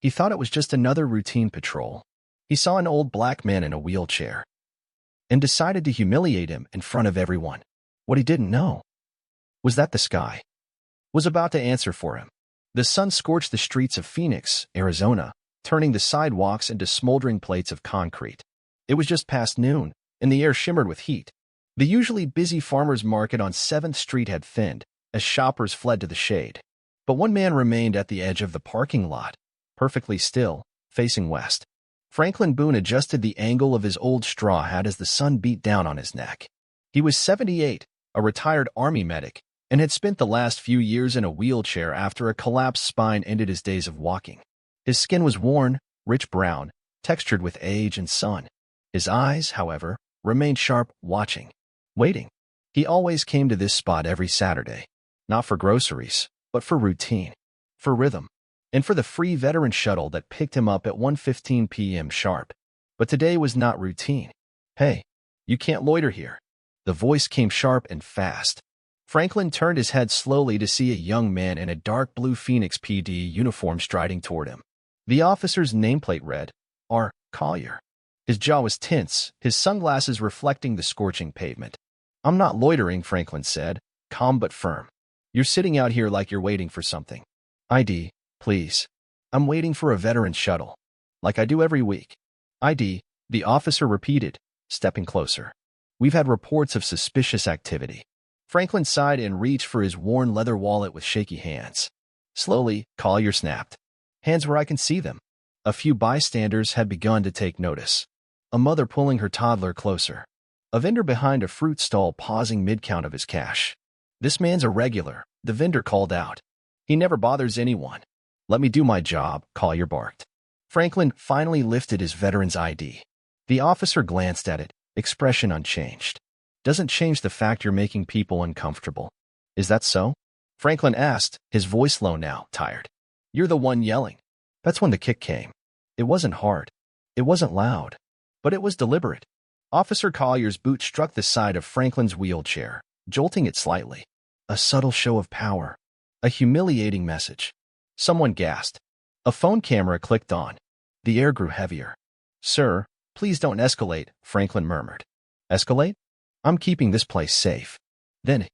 He thought it was just another routine patrol. He saw an old black man in a wheelchair and decided to humiliate him in front of everyone. What he didn't know was that the sky was about to answer for him. The sun scorched the streets of Phoenix, Arizona, turning the sidewalks into smoldering plates of concrete. It was just past noon, and the air shimmered with heat. The usually busy farmers' market on 7th Street had thinned as shoppers fled to the shade. But one man remained at the edge of the parking lot, perfectly still, facing west. Franklin Boone adjusted the angle of his old straw hat as the sun beat down on his neck. He was 78, a retired Army medic, and had spent the last few years in a wheelchair after a collapsed spine ended his days of walking. His skin was worn, rich brown, textured with age and sun. His eyes, however, remained sharp, watching, waiting. He always came to this spot every Saturday, not for groceries, but for routine, for rhythm, and for the free veteran shuttle that picked him up at 1:15 p.m. sharp. But today was not routine. "Hey, you can't loiter here." The voice came sharp and fast. Franklin turned his head slowly to see a young man in a dark blue Phoenix PD uniform striding toward him. The officer's nameplate read, R. Collier. His jaw was tense, his sunglasses reflecting the scorching pavement. "I'm not loitering," Franklin said, calm but firm. "You're sitting out here like you're waiting for something." "ID, please. I'm waiting for a veteran shuttle. Like I do every week." "ID," the officer repeated, stepping closer. "We've had reports of suspicious activity." Franklin sighed and reached for his worn leather wallet with shaky hands. Slowly, Collier snapped. "Hands where I can see them." A few bystanders had begun to take notice. A mother pulling her toddler closer. A vendor behind a fruit stall pausing mid-count of his cash. "This man's a regular," the vendor called out. "He never bothers anyone." "Let me do my job," Collier barked. Franklin finally lifted his veteran's ID. The officer glanced at it, expression unchanged. "Doesn't change the fact you're making people uncomfortable. Is that so?" Franklin asked, his voice low now, tired. "You're the one yelling." That's when the kick came. It wasn't hard. It wasn't loud. But it was deliberate. Officer Collier's boot struck the side of Franklin's wheelchair, jolting it slightly. A subtle show of power. A humiliating message. Someone gasped. A phone camera clicked on. The air grew heavier. "Sir, please don't escalate," Franklin murmured. "Escalate? I'm keeping this place safe." Then,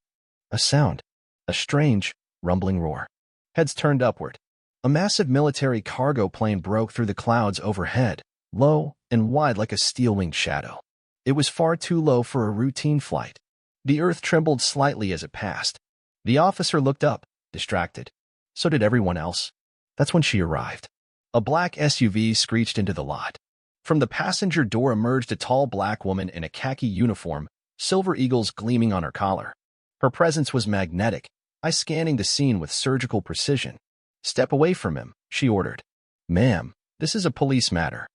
a sound. A strange, rumbling roar. Heads turned upward. A massive military cargo plane broke through the clouds overhead, low and wide like a steel-winged shadow. It was far too low for a routine flight. The earth trembled slightly as it passed. The officer looked up, distracted. So did everyone else. That's when she arrived. A black SUV screeched into the lot. From the passenger door emerged a tall black woman in a khaki uniform, silver eagles gleaming on her collar. Her presence was magnetic, eyes scanning the scene with surgical precision. "Step away from him," she ordered. "Ma'am, this is a police matter."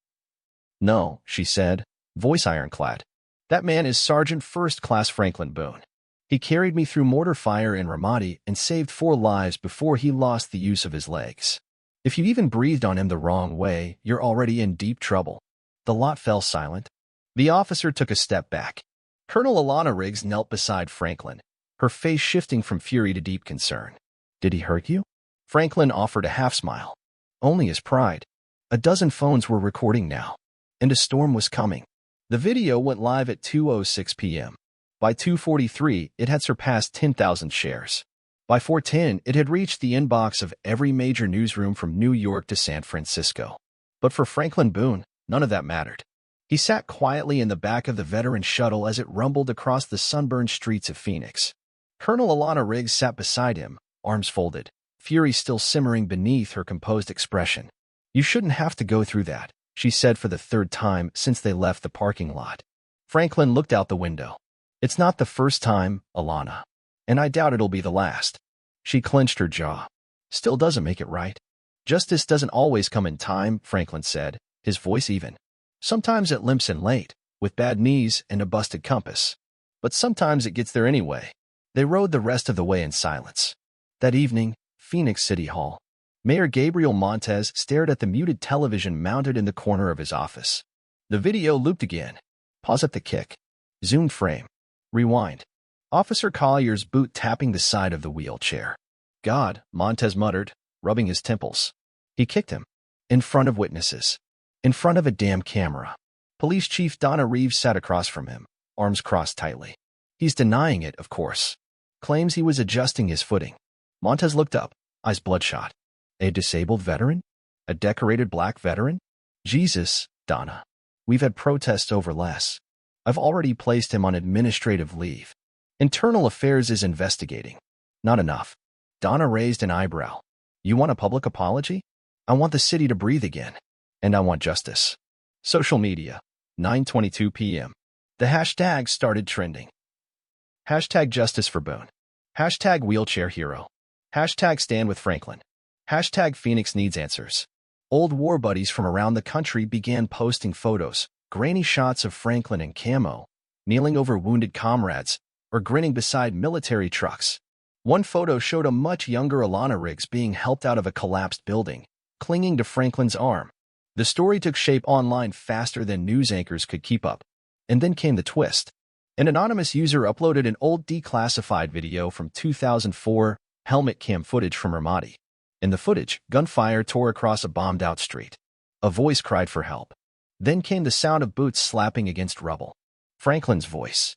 "No," she said, voice ironclad. "That man is Sergeant First Class Franklin Boone. He carried me through mortar fire in Ramadi and saved 4 lives before he lost the use of his legs. If you even breathed on him the wrong way, you're already in deep trouble." The lot fell silent. The officer took a step back. Colonel Alana Riggs knelt beside Franklin, her face shifting from fury to deep concern. "Did he hurt you?" Franklin offered a half-smile. "Only his pride." A dozen phones were recording now, and a storm was coming. The video went live at 2:06 p.m. By 2:43, it had surpassed 10,000 shares. By 4:10, it had reached the inbox of every major newsroom from New York to San Francisco. But for Franklin Boone, none of that mattered. He sat quietly in the back of the veteran shuttle as it rumbled across the sunburned streets of Phoenix. Colonel Alana Riggs sat beside him, arms folded, fury still simmering beneath her composed expression. "You shouldn't have to go through that," she said for the 3rd time since they left the parking lot. Franklin looked out the window. "It's not the first time, Alana. And I doubt it'll be the last." She clenched her jaw. "Still doesn't make it right." "Justice doesn't always come in time," Franklin said, his voice even. "Sometimes it limps in late, with bad knees and a busted compass. But sometimes it gets there anyway." They rode the rest of the way in silence. That evening, Phoenix City Hall. Mayor Gabriel Montez stared at the muted television mounted in the corner of his office. The video looped again. Pause at the kick. Zoomed frame. Rewind. Officer Collier's boot tapping the side of the wheelchair. "God," Montez muttered, rubbing his temples. "He kicked him." In front of witnesses. In front of a damn camera. Police Chief Donna Reeves sat across from him, arms crossed tightly. He's denying it, of course. Claims he was adjusting his footing. Montez looked up, eyes bloodshot. A disabled veteran? A decorated black veteran? Jesus, Donna. We've had protests over less. I've already placed him on administrative leave. Internal Affairs is investigating. Not enough. Donna raised an eyebrow. You want a public apology? I want the city to breathe again. And I want justice. Social media. 9:22 p.m. The hashtag started trending. Hashtag justice for Boone. Hashtag wheelchair hero. Hashtag stand with Franklin. Hashtag Phoenix needs answers. Old war buddies from around the country began posting photos, grainy shots of Franklin in camo, kneeling over wounded comrades, or grinning beside military trucks. One photo showed a much younger Alana Riggs being helped out of a collapsed building, clinging to Franklin's arm. The story took shape online faster than news anchors could keep up. And then came the twist. An anonymous user uploaded an old declassified video from 2004 helmet cam footage from Ramadi. In the footage, gunfire tore across a bombed-out street. A voice cried for help. Then came the sound of boots slapping against rubble. Franklin's voice.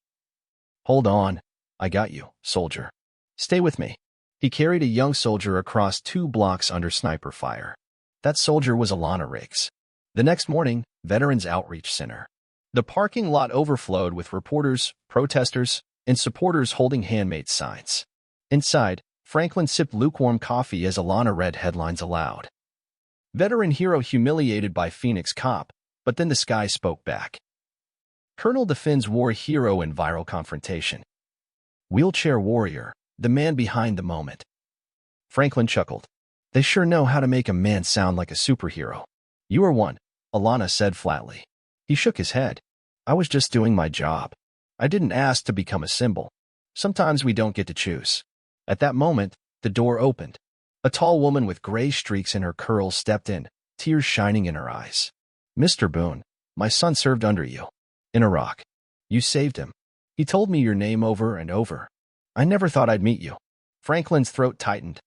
Hold on. I got you, soldier. Stay with me. He carried a young soldier across 2 blocks under sniper fire. That soldier was Alana Riggs. The next morning, Veterans Outreach Center. The parking lot overflowed with reporters, protesters, and supporters holding handmade signs. Inside, Franklin sipped lukewarm coffee as Alana read headlines aloud. Veteran hero humiliated by Phoenix cop, but then the sky spoke back. Colonel defends war hero in viral confrontation. Wheelchair warrior, the man behind the moment. Franklin chuckled. They sure know how to make a man sound like a superhero. You are one, Alana said flatly. He shook his head. I was just doing my job. I didn't ask to become a symbol. Sometimes we don't get to choose. At that moment, the door opened. A tall woman with gray streaks in her curls stepped in, tears shining in her eyes. Mr. Boone, my son served under you. In Iraq. You saved him. He told me your name over and over. I never thought I'd meet you. Franklin's throat tightened.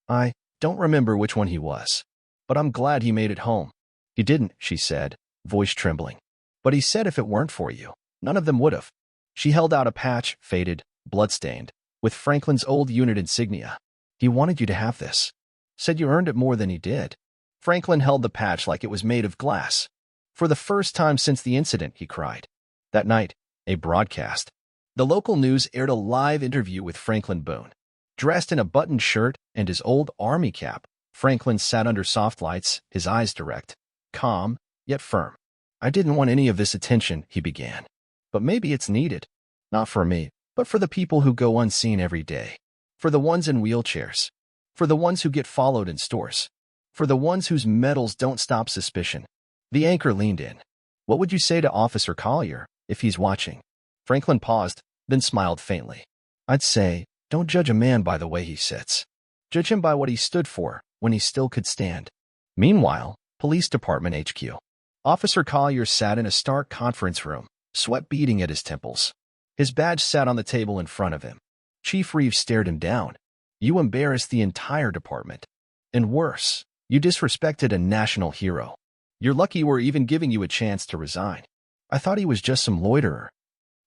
I don't remember which one he was. But I'm glad he made it home. He didn't, she said, voice trembling. But he said if it weren't for you, none of them would have. She held out a patch, faded, bloodstained, with Franklin's old unit insignia. He wanted you to have this. Said you earned it more than he did. Franklin held the patch like it was made of glass. For the first time since the incident, he cried. That night, a broadcast. The local news aired a live interview with Franklin Boone. Dressed in a buttoned shirt and his old army cap, Franklin sat under soft lights, his eyes direct, calm, yet firm. I didn't want any of this attention, he began. But maybe it's needed. Not for me, but for the people who go unseen every day. For the ones in wheelchairs. For the ones who get followed in stores. For the ones whose medals don't stop suspicion. The anchor leaned in. What would you say to Officer Collier, if he's watching? Franklin paused, then smiled faintly. I'd say, don't judge a man by the way he sits. Judge him by what he stood for, when he still could stand. Meanwhile, Police Department HQ. Officer Collier sat in a stark conference room, sweat beading at his temples. His badge sat on the table in front of him. Chief Reeves stared him down. You embarrassed the entire department. And worse, you disrespected a national hero. You're lucky we're even giving you a chance to resign. I thought he was just some loiterer.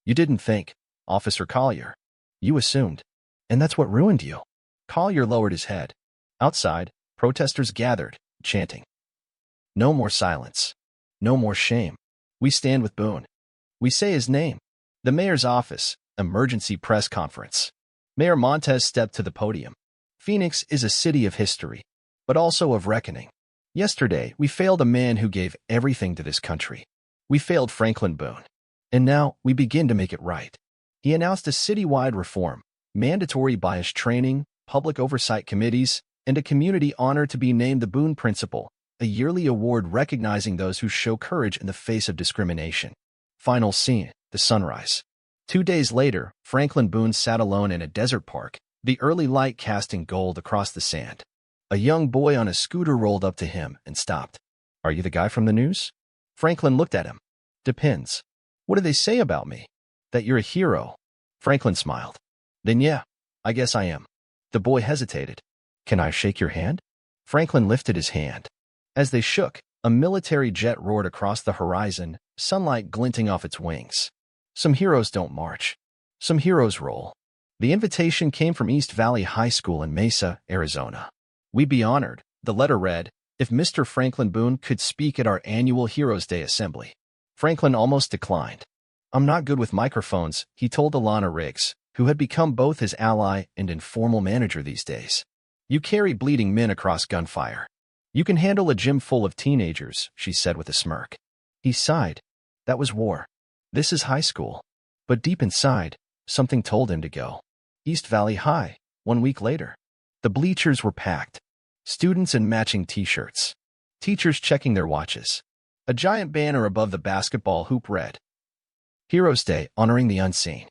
You didn't think, Officer Collier. You assumed. And that's what ruined you. Collier lowered his head. Outside, protesters gathered, chanting. No more silence. No more shame. We stand with Boone. We say his name. The mayor's office, emergency press conference. Mayor Montez stepped to the podium. Phoenix is a city of history, but also of reckoning. Yesterday, we failed a man who gave everything to this country. We failed Franklin Boone. And now, we begin to make it right. He announced a citywide reform, mandatory bias training, public oversight committees, and a community honor to be named the Boone Principal, a yearly award recognizing those who show courage in the face of discrimination. Final scene, the sunrise. 2 days later, Franklin Boone sat alone in a desert park, the early light casting gold across the sand. A young boy on a scooter rolled up to him and stopped. Are you the guy from the news? Franklin looked at him. Depends. What do they say about me? That you're a hero. Franklin smiled. Then yeah, I guess I am. The boy hesitated. Can I shake your hand? Franklin lifted his hand. As they shook, a military jet roared across the horizon, sunlight glinting off its wings. Some heroes don't march. Some heroes roll. The invitation came from East Valley High School in Mesa, Arizona. "We be honored," the letter read, "if Mr. Franklin Boone could speak at our annual Heroes Day assembly." Franklin almost declined. "I'm not good with microphones," he told Alana Riggs, who had become both his ally and informal manager these days. "You carry bleeding men across gunfire. You can handle a gym full of teenagers," she said with a smirk. He sighed. That was war. This is high school. But deep inside, something told him to go. East Valley High, 1 week later. The bleachers were packed. Students in matching t-shirts. Teachers checking their watches. A giant banner above the basketball hoop read, "Heroes Day, honoring the unseen."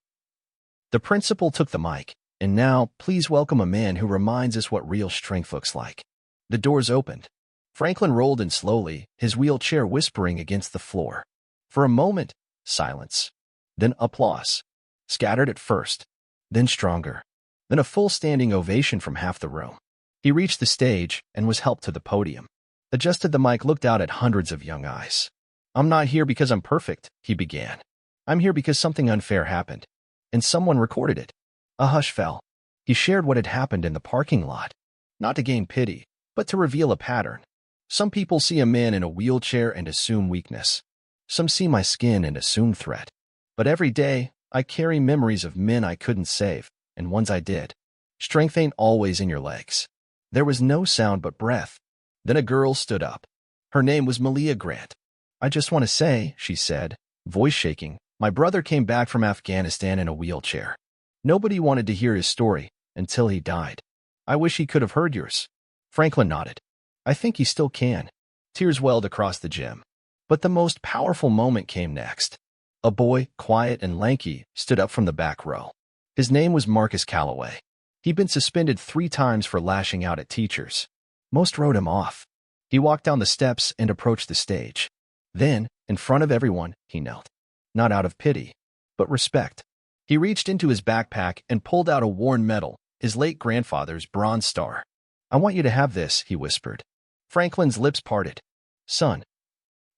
The principal took the mic, and now, please welcome a man who reminds us what real strength looks like. The doors opened. Franklin rolled in slowly, his wheelchair whispering against the floor. For a moment, silence. Then applause. Scattered at first, then stronger. Then a full standing ovation from half the room. He reached the stage and was helped to the podium. Adjusted the mic, looked out at hundreds of young eyes. "I'm not here because I'm perfect," he began. "I'm here because something unfair happened. And someone recorded it." A hush fell. He shared what had happened in the parking lot. Not to gain pity, but to reveal a pattern. "Some people see a man in a wheelchair and assume weakness. Some see my skin and assume threat. But every day, I carry memories of men I couldn't save, and ones I did. Strength ain't always in your legs." There was no sound but breath. Then a girl stood up. Her name was Malia Grant. "I just want to say," she said, voice shaking, "my brother came back from Afghanistan in a wheelchair. Nobody wanted to hear his story until he died. I wish he could have heard yours." Franklin nodded. "I think he still can." Tears welled across the gym. But the most powerful moment came next. A boy, quiet and lanky, stood up from the back row. His name was Marcus Calloway. He'd been suspended 3 times for lashing out at teachers. Most wrote him off. He walked down the steps and approached the stage. Then, in front of everyone, he knelt. Not out of pity, but respect. He reached into his backpack and pulled out a worn medal, his late grandfather's Bronze Star. "I want you to have this," he whispered. Franklin's lips parted. "Son,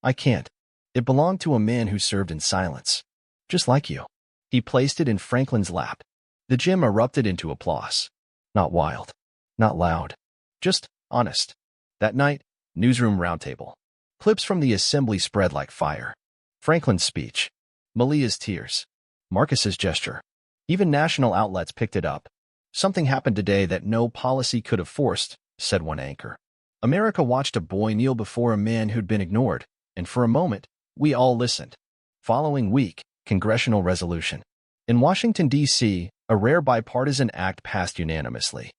I can't. It belonged to a man who served in silence. Just like you." He placed it in Franklin's lap. The gym erupted into applause. Not wild. Not loud. Just honest. That night, newsroom roundtable. Clips from the assembly spread like fire. Franklin's speech. Malia's tears. Marcus's gesture. Even national outlets picked it up. "Something happened today that no policy could have forced," said one anchor. America watched a boy kneel before a man who'd been ignored, and for a moment, we all listened. Following week, congressional resolution. In Washington, D.C., a rare bipartisan act passed unanimously.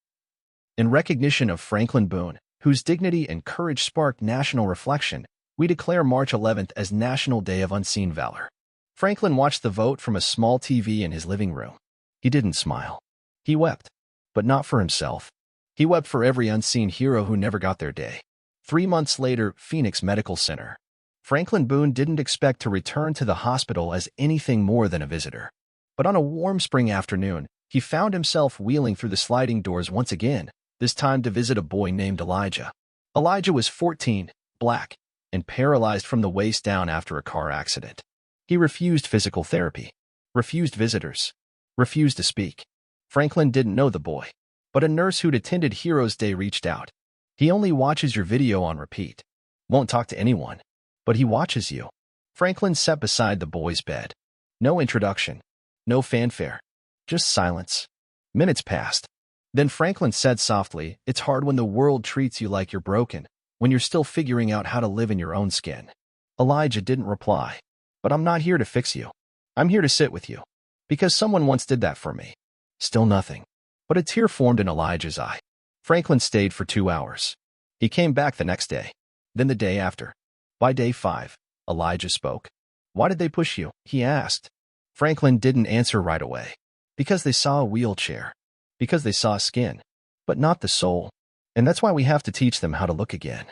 In recognition of Franklin Boone, whose dignity and courage sparked national reflection, we declare March 11th as National Day of Unseen Valor. Franklin watched the vote from a small TV in his living room. He didn't smile. He wept, but not for himself. He wept for every unseen hero who never got their day. 3 months later, Phoenix Medical Center. Franklin Boone didn't expect to return to the hospital as anything more than a visitor. But on a warm spring afternoon, he found himself wheeling through the sliding doors once again, this time to visit a boy named Elijah. Elijah was 14, black, and paralyzed from the waist down after a car accident. He refused physical therapy, refused visitors, refused to speak. Franklin didn't know the boy, but a nurse who'd attended Heroes Day reached out. "He only watches your video on repeat. Won't talk to anyone, but he watches you." Franklin sat beside the boy's bed. No introduction, no fanfare, just silence. Minutes passed. Then Franklin said softly, "It's hard when the world treats you like you're broken, when you're still figuring out how to live in your own skin." Elijah didn't reply. "But I'm not here to fix you. I'm here to sit with you. Because someone once did that for me." Still nothing. But a tear formed in Elijah's eye. Franklin stayed for 2 hours. He came back the next day. Then the day after. By day 5, Elijah spoke. "Why did they push you?" he asked. Franklin didn't answer right away. "Because they saw a wheelchair. Because they saw skin. But not the soul. And that's why we have to teach them how to look again."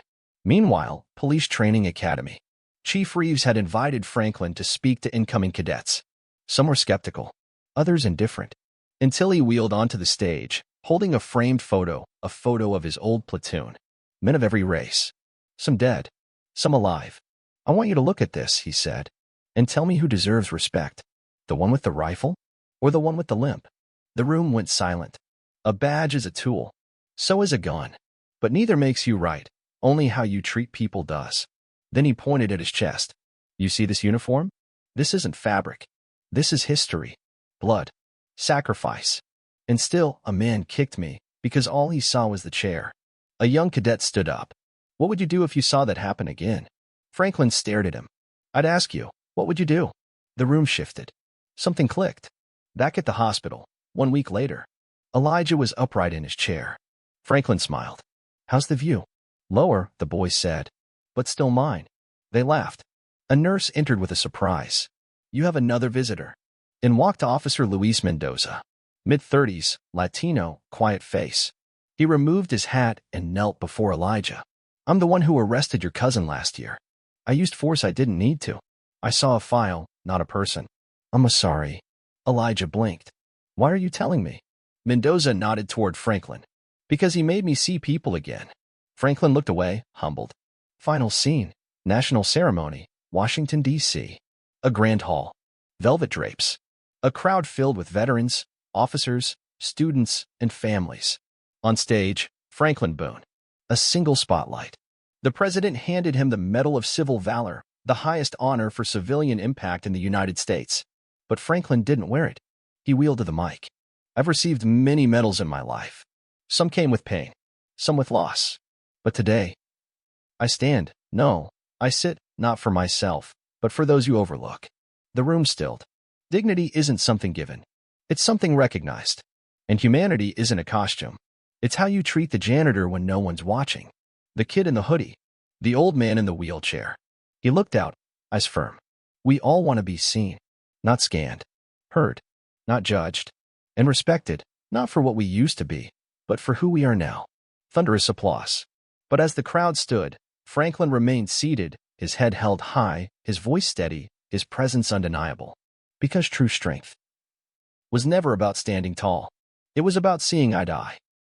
Meanwhile, Police Training Academy. Chief Reeves had invited Franklin to speak to incoming cadets. Some were skeptical, others indifferent. Until he wheeled onto the stage, holding a framed photo, a photo of his old platoon. Men of every race. Some dead, some alive. I want you to look at this, he said, and tell me who deserves respect. The one with the rifle or the one with the limp? The room went silent. A badge is a tool. So is a gun. But neither makes you right. Only how you treat people does. Then he pointed at his chest. You see this uniform? This isn't fabric. This is history. Blood. Sacrifice. And still, a man kicked me because all he saw was the chair. A young cadet stood up. What would you do if you saw that happen again? Franklin stared at him. I'd ask you, what would you do? The room shifted. Something clicked. Back at the hospital, 1 week later, Elijah was upright in his chair. Franklin smiled. How's the view? Lower, the boys said. But still mine. They laughed. A nurse entered with a surprise. You have another visitor. In walked Officer Luis Mendoza. Mid-30s, Latino, quiet face. He removed his hat and knelt before Elijah. I'm the one who arrested your cousin last year. I used force I didn't need to. I saw a file, not a person. I'm sorry. Elijah blinked. Why are you telling me? Mendoza nodded toward Franklin. Because he made me see people again. Franklin looked away, humbled. Final scene. National ceremony. Washington, D.C. A grand hall. Velvet drapes. A crowd filled with veterans, officers, students, and families. On stage, Franklin Boone. A single spotlight. The president handed him the Medal of Civil Valor, the highest honor for civilian impact in the United States. But Franklin didn't wear it. He wielded the mic. I've received many medals in my life. Some came with pain, some with loss. But today, I stand. No, I sit, not for myself, but for those you overlook. The room stilled. Dignity isn't something given. It's something recognized. And humanity isn't a costume. It's how you treat the janitor when no one's watching. The kid in the hoodie. The old man in the wheelchair. He looked out, eyes firm. We all want to be seen, not scanned. Heard, not judged. And respected, not for what we used to be, but for who we are now. Thunderous applause. But as the crowd stood, Franklin remained seated, his head held high, his voice steady, his presence undeniable. Because true strength was never about standing tall. It was about seeing eye to eye.